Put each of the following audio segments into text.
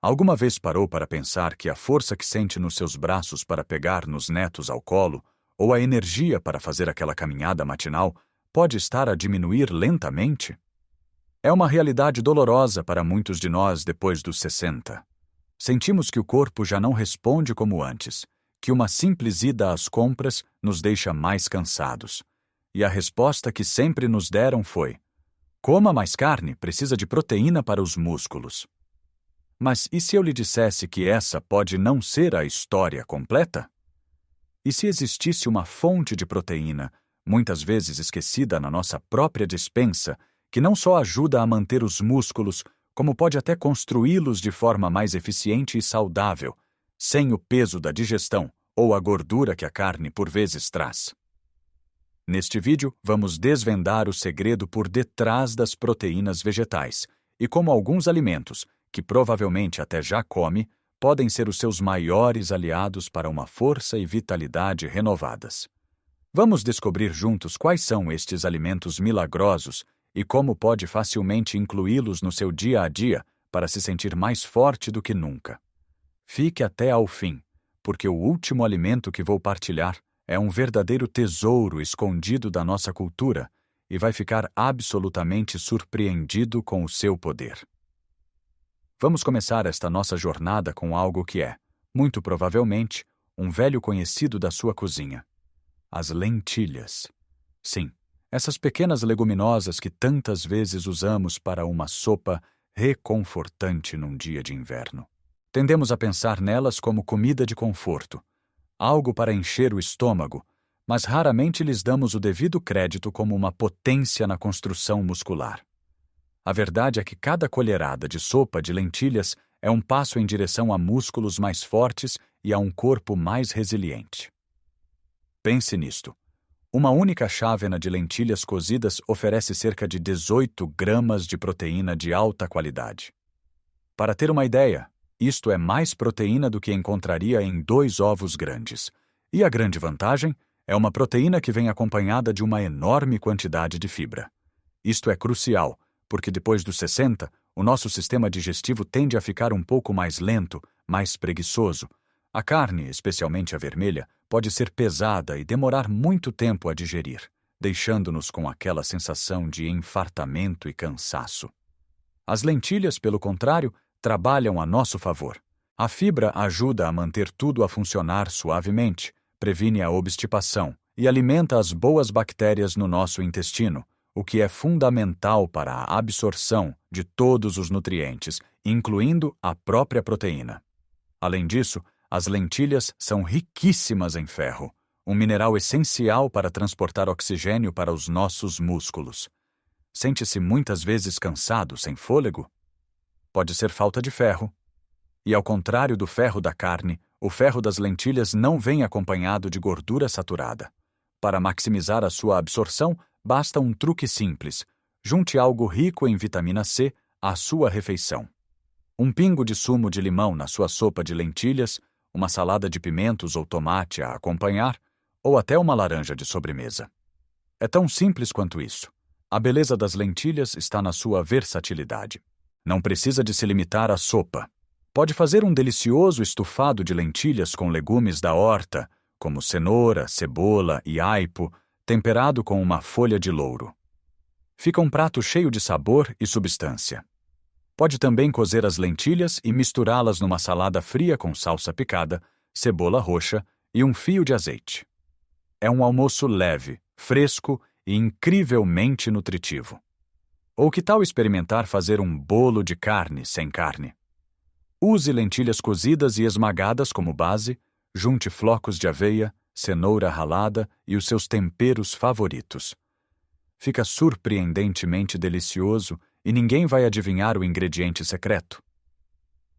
Alguma vez parou para pensar que a força que sente nos seus braços para pegar nos netos ao colo, ou a energia para fazer aquela caminhada matinal, pode estar a diminuir lentamente? É uma realidade dolorosa para muitos de nós depois dos 60. Sentimos que o corpo já não responde como antes, que uma simples ida às compras nos deixa mais cansados. E a resposta que sempre nos deram foi: coma mais carne, precisa de proteína para os músculos. Mas e se eu lhe dissesse que essa pode não ser a história completa? E se existisse uma fonte de proteína, muitas vezes esquecida na nossa própria despensa, que não só ajuda a manter os músculos, como pode até construí-los de forma mais eficiente e saudável, sem o peso da digestão ou a gordura que a carne por vezes traz? Neste vídeo, vamos desvendar o segredo por detrás das proteínas vegetais e como alguns alimentos, que provavelmente até já come, podem ser os seus maiores aliados para uma força e vitalidade renovadas. Vamos descobrir juntos quais são estes alimentos milagrosos e como pode facilmente incluí-los no seu dia a dia para se sentir mais forte do que nunca. Fique até ao fim, porque o último alimento que vou partilhar é um verdadeiro tesouro escondido da nossa cultura e vai ficar absolutamente surpreendido com o seu poder. Vamos começar esta nossa jornada com algo que é, muito provavelmente, um velho conhecido da sua cozinha: as lentilhas. Sim, essas pequenas leguminosas que tantas vezes usamos para uma sopa reconfortante num dia de inverno. Tendemos a pensar nelas como comida de conforto, algo para encher o estômago, mas raramente lhes damos o devido crédito como uma potência na construção muscular. A verdade é que cada colherada de sopa de lentilhas é um passo em direção a músculos mais fortes e a um corpo mais resiliente. Pense nisto. Uma única chávena de lentilhas cozidas oferece cerca de 18 gramas de proteína de alta qualidade. Para ter uma ideia, isto é mais proteína do que encontraria em 2 ovos grandes. E a grande vantagem é uma proteína que vem acompanhada de uma enorme quantidade de fibra. Isto é crucial, porque depois dos 60, o nosso sistema digestivo tende a ficar um pouco mais lento, mais preguiçoso. A carne, especialmente a vermelha, pode ser pesada e demorar muito tempo a digerir, deixando-nos com aquela sensação de enfartamento e cansaço. As lentilhas, pelo contrário, trabalham a nosso favor. A fibra ajuda a manter tudo a funcionar suavemente, previne a obstipação e alimenta as boas bactérias no nosso intestino, o que é fundamental para a absorção de todos os nutrientes, incluindo a própria proteína. Além disso, as lentilhas são riquíssimas em ferro, um mineral essencial para transportar oxigênio para os nossos músculos. Sente-se muitas vezes cansado, sem fôlego? Pode ser falta de ferro. E ao contrário do ferro da carne, o ferro das lentilhas não vem acompanhado de gordura saturada. Para maximizar a sua absorção, basta um truque simples: junte algo rico em vitamina C à sua refeição. Um pingo de sumo de limão na sua sopa de lentilhas, uma salada de pimentos ou tomate a acompanhar, ou até uma laranja de sobremesa. É tão simples quanto isso. A beleza das lentilhas está na sua versatilidade. Não precisa de se limitar à sopa. Pode fazer um delicioso estufado de lentilhas com legumes da horta, como cenoura, cebola e aipo, temperado com uma folha de louro. Fica um prato cheio de sabor e substância. Pode também cozer as lentilhas e misturá-las numa salada fria com salsa picada, cebola roxa e um fio de azeite. É um almoço leve, fresco e incrivelmente nutritivo. Ou que tal experimentar fazer um bolo de carne sem carne? Use lentilhas cozidas e esmagadas como base, junte flocos de aveia, cenoura ralada e os seus temperos favoritos. Fica surpreendentemente delicioso e ninguém vai adivinhar o ingrediente secreto.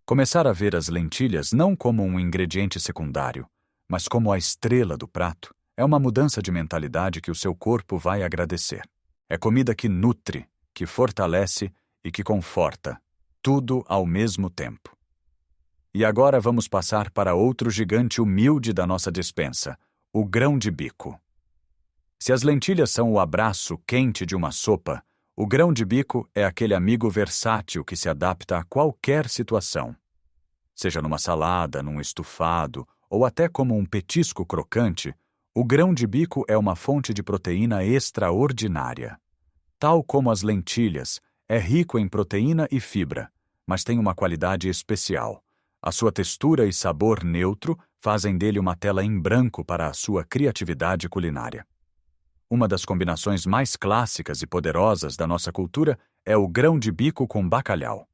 Começar a ver as lentilhas não como um ingrediente secundário, mas como a estrela do prato, é uma mudança de mentalidade que o seu corpo vai agradecer. É comida que nutre, que fortalece e que conforta, tudo ao mesmo tempo. E agora vamos passar para outro gigante humilde da nossa despensa, o grão de bico. Se as lentilhas são o abraço quente de uma sopa, o grão de bico é aquele amigo versátil que se adapta a qualquer situação. Seja numa salada, num estufado ou até como um petisco crocante, o grão de bico é uma fonte de proteína extraordinária. Tal como as lentilhas, é rico em proteína e fibra, mas tem uma qualidade especial. A sua textura e sabor neutro fazem dele uma tela em branco para a sua criatividade culinária. Uma das combinações mais clássicas e poderosas da nossa cultura é o grão de bico com bacalhau.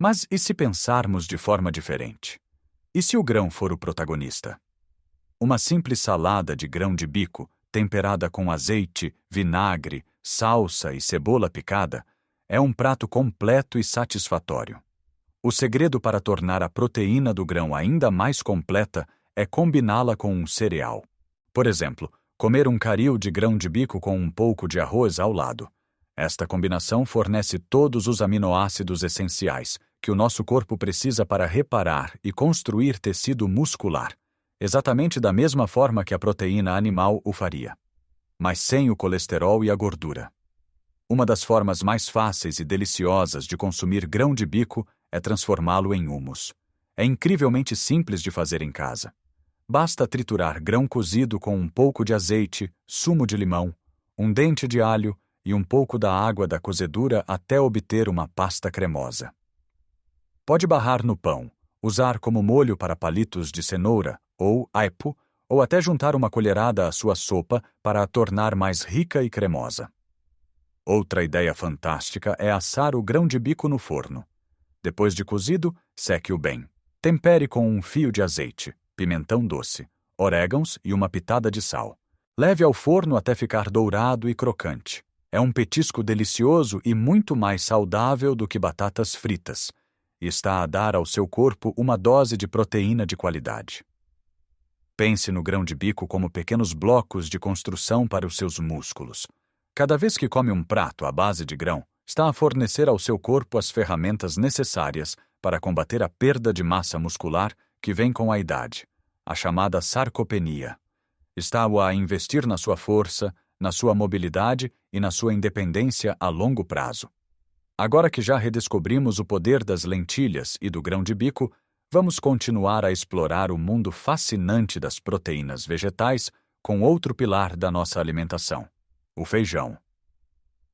Mas e se pensarmos de forma diferente? E se o grão for o protagonista? Uma simples salada de grão de bico, temperada com azeite, vinagre, salsa e cebola picada, é um prato completo e satisfatório. O segredo para tornar a proteína do grão ainda mais completa é combiná-la com um cereal. Por exemplo, comer um caril de grão de bico com um pouco de arroz ao lado. Esta combinação fornece todos os aminoácidos essenciais que o nosso corpo precisa para reparar e construir tecido muscular, exatamente da mesma forma que a proteína animal o faria, mas sem o colesterol e a gordura. Uma das formas mais fáceis e deliciosas de consumir grão de bico é transformá-lo em hummus. É incrivelmente simples de fazer em casa. Basta triturar grão cozido com um pouco de azeite, sumo de limão, um dente de alho e um pouco da água da cozedura até obter uma pasta cremosa. Pode barrar no pão, usar como molho para palitos de cenoura ou aipo, ou até juntar uma colherada à sua sopa para a tornar mais rica e cremosa. Outra ideia fantástica é assar o grão de bico no forno. Depois de cozido, seque-o bem. Tempere com um fio de azeite, pimentão doce, orégãos e uma pitada de sal. Leve ao forno até ficar dourado e crocante. É um petisco delicioso e muito mais saudável do que batatas fritas, e está a dar ao seu corpo uma dose de proteína de qualidade. Pense no grão de bico como pequenos blocos de construção para os seus músculos. Cada vez que come um prato à base de grão, está a fornecer ao seu corpo as ferramentas necessárias para combater a perda de massa muscular que vem com a idade, a chamada sarcopenia. Está-o a investir na sua força, na sua mobilidade e na sua independência a longo prazo. Agora que já redescobrimos o poder das lentilhas e do grão de bico, vamos continuar a explorar o mundo fascinante das proteínas vegetais com outro pilar da nossa alimentação, o feijão.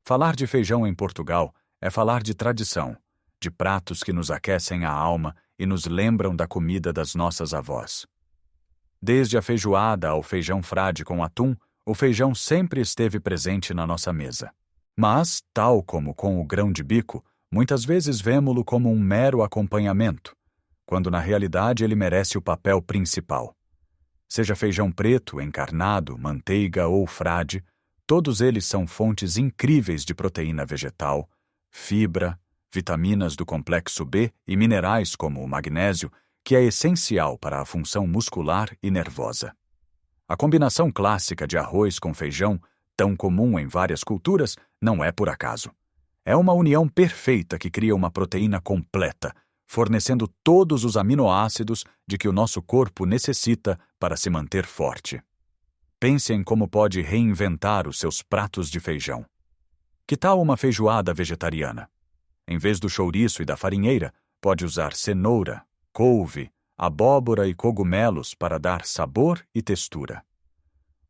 Falar de feijão em Portugal é falar de tradição, de pratos que nos aquecem a alma e nos lembram da comida das nossas avós. Desde a feijoada ao feijão frade com atum, o feijão sempre esteve presente na nossa mesa. Mas, tal como com o grão de bico, muitas vezes vemo-lo como um mero acompanhamento, quando na realidade ele merece o papel principal. Seja feijão preto, encarnado, manteiga ou frade, todos eles são fontes incríveis de proteína vegetal, fibra, vitaminas do complexo B e minerais como o magnésio, que é essencial para a função muscular e nervosa. A combinação clássica de arroz com feijão, tão comum em várias culturas, não é por acaso. É uma união perfeita que cria uma proteína completa, fornecendo todos os aminoácidos de que o nosso corpo necessita para se manter forte. Pense em como pode reinventar os seus pratos de feijão. Que tal uma feijoada vegetariana? Em vez do chouriço e da farinheira, pode usar cenoura, couve, abóbora e cogumelos para dar sabor e textura.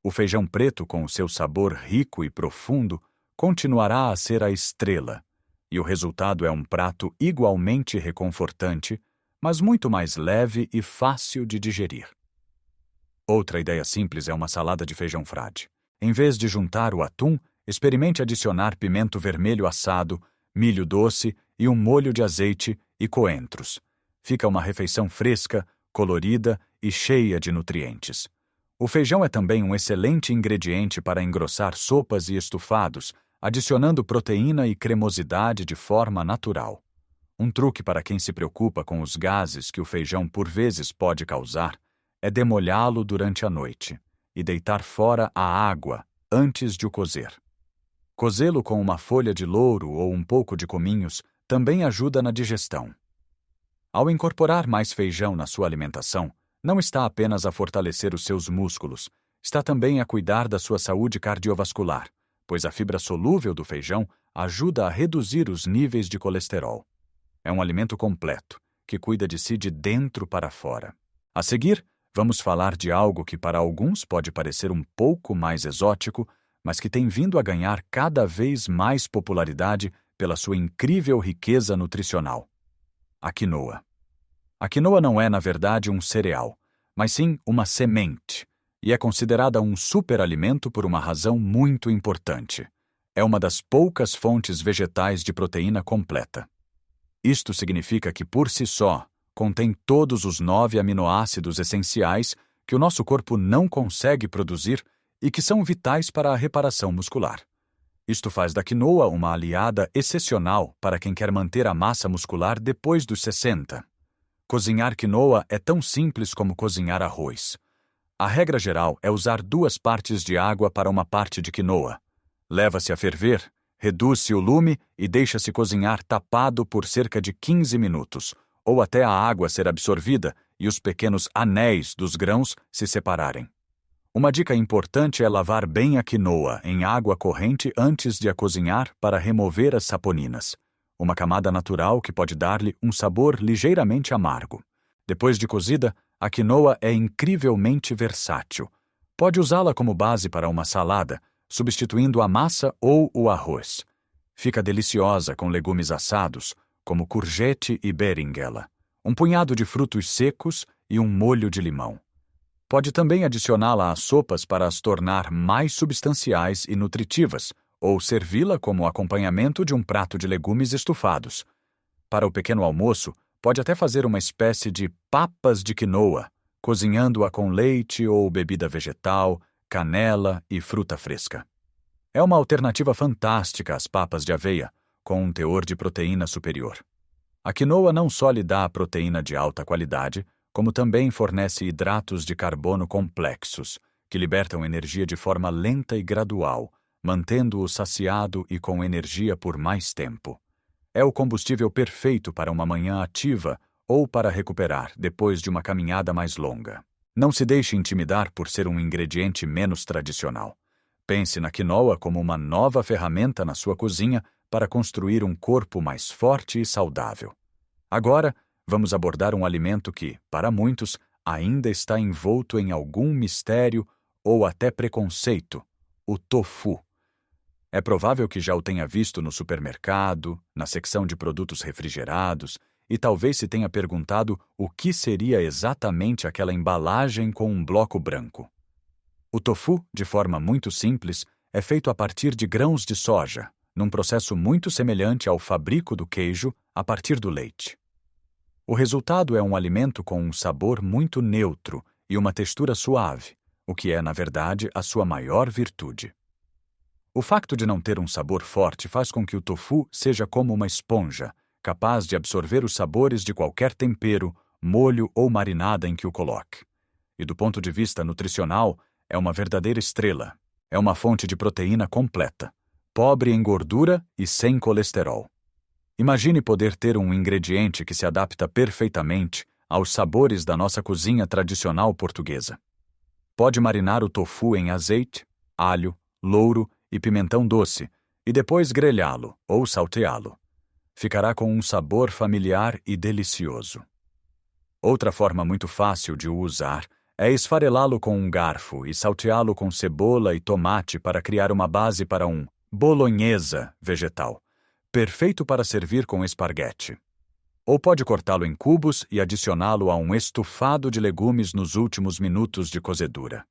O feijão preto, com o seu sabor rico e profundo, continuará a ser a estrela, e o resultado é um prato igualmente reconfortante, mas muito mais leve e fácil de digerir. Outra ideia simples é uma salada de feijão frade. Em vez de juntar o atum, experimente adicionar pimento vermelho assado, milho doce e um molho de azeite e coentros. Fica uma refeição fresca, colorida e cheia de nutrientes. O feijão é também um excelente ingrediente para engrossar sopas e estufados, adicionando proteína e cremosidade de forma natural. Um truque para quem se preocupa com os gases que o feijão por vezes pode causar é demolhá-lo durante a noite e deitar fora a água antes de o cozer. Cozê-lo com uma folha de louro ou um pouco de cominhos também ajuda na digestão. Ao incorporar mais feijão na sua alimentação, não está apenas a fortalecer os seus músculos, está também a cuidar da sua saúde cardiovascular, pois a fibra solúvel do feijão ajuda a reduzir os níveis de colesterol. É um alimento completo, que cuida de si de dentro para fora. A seguir, vamos falar de algo que para alguns pode parecer um pouco mais exótico, mas que tem vindo a ganhar cada vez mais popularidade pela sua incrível riqueza nutricional: a quinoa. A quinoa não é, na verdade, um cereal, mas sim uma semente, e é considerada um superalimento por uma razão muito importante. É uma das poucas fontes vegetais de proteína completa. Isto significa que, por si só, contém todos os 9 aminoácidos essenciais que o nosso corpo não consegue produzir e que são vitais para a reparação muscular. Isto faz da quinoa uma aliada excepcional para quem quer manter a massa muscular depois dos 60. Cozinhar quinoa é tão simples como cozinhar arroz. A regra geral é usar 2 partes de água para uma parte de quinoa. Leva-se a ferver, reduz-se o lume e deixa-se cozinhar tapado por cerca de 15 minutos, ou até a água ser absorvida e os pequenos anéis dos grãos se separarem. Uma dica importante é lavar bem a quinoa em água corrente antes de a cozinhar para remover as saponinas, uma camada natural que pode dar-lhe um sabor ligeiramente amargo. Depois de cozida, a quinoa é incrivelmente versátil. Pode usá-la como base para uma salada, substituindo a massa ou o arroz. Fica deliciosa com legumes assados, como courgette e berinjela, um punhado de frutos secos e um molho de limão. Pode também adicioná-la às sopas para as tornar mais substanciais e nutritivas, ou servi-la como acompanhamento de um prato de legumes estufados. Para o pequeno almoço, pode até fazer uma espécie de papas de quinoa, cozinhando-a com leite ou bebida vegetal, canela e fruta fresca. É uma alternativa fantástica às papas de aveia, com um teor de proteína superior. A quinoa não só lhe dá proteína de alta qualidade, como também fornece hidratos de carbono complexos, que libertam energia de forma lenta e gradual, mantendo-o saciado e com energia por mais tempo. É o combustível perfeito para uma manhã ativa ou para recuperar depois de uma caminhada mais longa. Não se deixe intimidar por ser um ingrediente menos tradicional. Pense na quinoa como uma nova ferramenta na sua cozinha para construir um corpo mais forte e saudável. Agora, vamos abordar um alimento que, para muitos, ainda está envolto em algum mistério ou até preconceito: o tofu. É provável que já o tenha visto no supermercado, na secção de produtos refrigerados, e talvez se tenha perguntado o que seria exatamente aquela embalagem com um bloco branco. O tofu, de forma muito simples, é feito a partir de grãos de soja, num processo muito semelhante ao fabrico do queijo a partir do leite. O resultado é um alimento com um sabor muito neutro e uma textura suave, o que é, na verdade, a sua maior virtude. O facto de não ter um sabor forte faz com que o tofu seja como uma esponja, capaz de absorver os sabores de qualquer tempero, molho ou marinada em que o coloque. E do ponto de vista nutricional, é uma verdadeira estrela. É uma fonte de proteína completa, pobre em gordura e sem colesterol. Imagine poder ter um ingrediente que se adapta perfeitamente aos sabores da nossa cozinha tradicional portuguesa. Pode marinar o tofu em azeite, alho, louro e pimentão doce, e depois grelhá-lo ou salteá-lo. Ficará com um sabor familiar e delicioso. Outra forma muito fácil de o usar é esfarelá-lo com um garfo e salteá-lo com cebola e tomate para criar uma base para um bolonhesa vegetal, perfeito para servir com esparguete. Ou pode cortá-lo em cubos e adicioná-lo a um estufado de legumes nos últimos minutos de cozedura.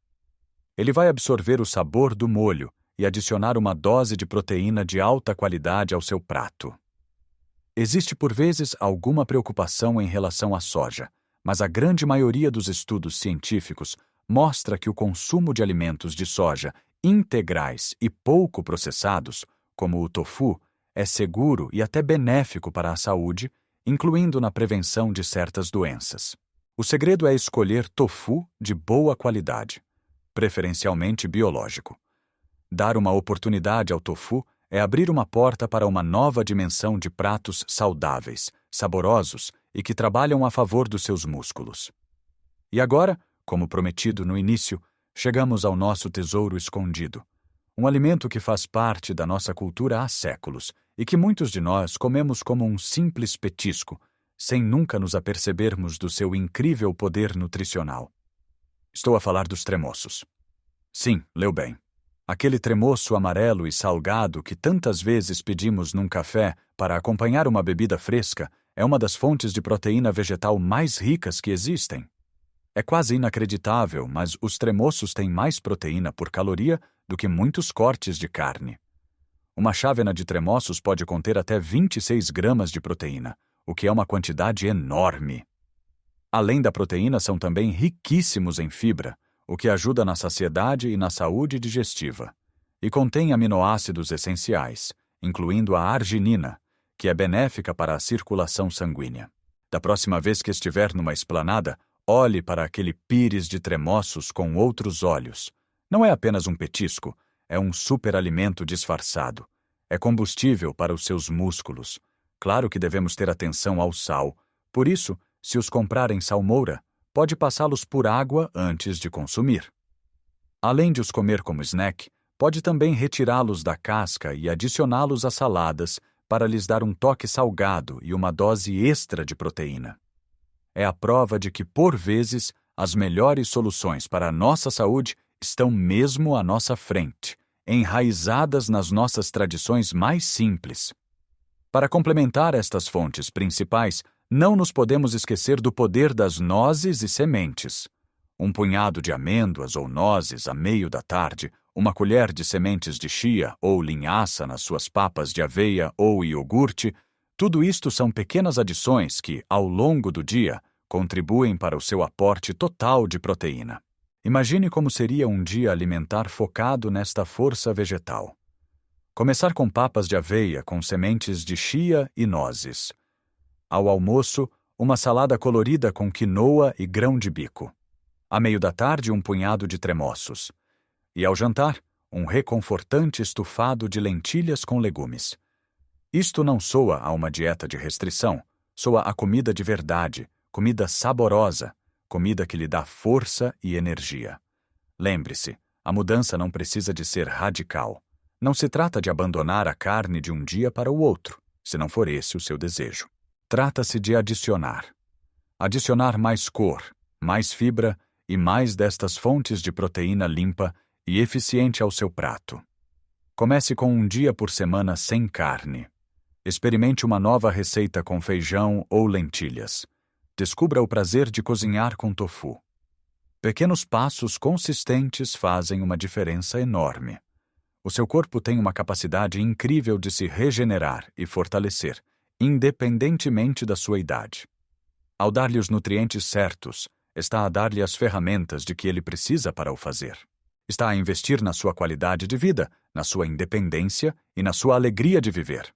Ele vai absorver o sabor do molho e adicionar uma dose de proteína de alta qualidade ao seu prato. Existe por vezes alguma preocupação em relação à soja, mas a grande maioria dos estudos científicos mostra que o consumo de alimentos de soja integrais e pouco processados, como o tofu, é seguro e até benéfico para a saúde, incluindo na prevenção de certas doenças. O segredo é escolher tofu de boa qualidade, preferencialmente biológico. Dar uma oportunidade ao tofu é abrir uma porta para uma nova dimensão de pratos saudáveis, saborosos e que trabalham a favor dos seus músculos. E agora, como prometido no início, chegamos ao nosso tesouro escondido, um alimento que faz parte da nossa cultura há séculos e que muitos de nós comemos como um simples petisco, sem nunca nos apercebermos do seu incrível poder nutricional. Estou a falar dos tremoços. Sim, leu bem. Aquele tremoço amarelo e salgado que tantas vezes pedimos num café para acompanhar uma bebida fresca é uma das fontes de proteína vegetal mais ricas que existem. É quase inacreditável, mas os tremoços têm mais proteína por caloria do que muitos cortes de carne. Uma chávena de tremoços pode conter até 26 gramas de proteína, o que é uma quantidade enorme. Além da proteína, são também riquíssimos em fibra, o que ajuda na saciedade e na saúde digestiva. E contém aminoácidos essenciais, incluindo a arginina, que é benéfica para a circulação sanguínea. Da próxima vez que estiver numa esplanada, olhe para aquele pires de tremoços com outros olhos. Não é apenas um petisco, é um superalimento disfarçado. É combustível para os seus músculos. Claro que devemos ter atenção ao sal. Por isso, se os comprar em salmoura, pode passá-los por água antes de consumir. Além de os comer como snack, pode também retirá-los da casca e adicioná-los a saladas para lhes dar um toque salgado e uma dose extra de proteína. É a prova de que, por vezes, as melhores soluções para a nossa saúde estão mesmo à nossa frente, enraizadas nas nossas tradições mais simples. Para complementar estas fontes principais, não nos podemos esquecer do poder das nozes e sementes. Um punhado de amêndoas ou nozes a meio da tarde, uma colher de sementes de chia ou linhaça nas suas papas de aveia ou iogurte, tudo isto são pequenas adições que, ao longo do dia, contribuem para o seu aporte total de proteína. Imagine como seria um dia alimentar focado nesta força vegetal. Começar com papas de aveia com sementes de chia e nozes. Ao almoço, uma salada colorida com quinoa e grão de bico. À meio da tarde, um punhado de tremoços. E ao jantar, um reconfortante estufado de lentilhas com legumes. Isto não soa a uma dieta de restrição, soa a comida de verdade, comida saborosa, comida que lhe dá força e energia. Lembre-se, a mudança não precisa de ser radical. Não se trata de abandonar a carne de um dia para o outro, se não for esse o seu desejo. Trata-se de adicionar. Adicionar mais cor, mais fibra e mais destas fontes de proteína limpa e eficiente ao seu prato. Comece com um dia por semana sem carne. Experimente uma nova receita com feijão ou lentilhas. Descubra o prazer de cozinhar com tofu. Pequenos passos consistentes fazem uma diferença enorme. O seu corpo tem uma capacidade incrível de se regenerar e fortalecer, independentemente da sua idade. Ao dar-lhe os nutrientes certos, está a dar-lhe as ferramentas de que ele precisa para o fazer. Está a investir na sua qualidade de vida, na sua independência e na sua alegria de viver.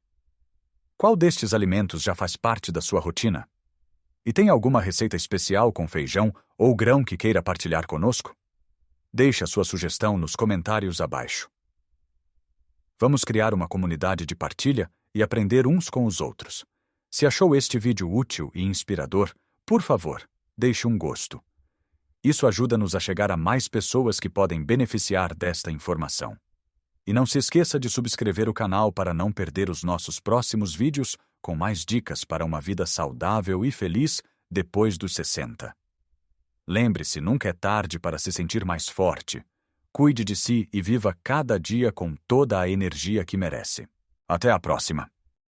Qual destes alimentos já faz parte da sua rotina? E tem alguma receita especial com feijão ou grão que queira partilhar conosco? Deixe a sua sugestão nos comentários abaixo. Vamos criar uma comunidade de partilha e aprender uns com os outros. Se achou este vídeo útil e inspirador, por favor, deixe um gosto. Isso ajuda-nos a chegar a mais pessoas que podem beneficiar desta informação. E não se esqueça de subscrever o canal para não perder os nossos próximos vídeos com mais dicas para uma vida saudável e feliz depois dos 60. Lembre-se, nunca é tarde para se sentir mais forte. Cuide de si e viva cada dia com toda a energia que merece. Até a próxima!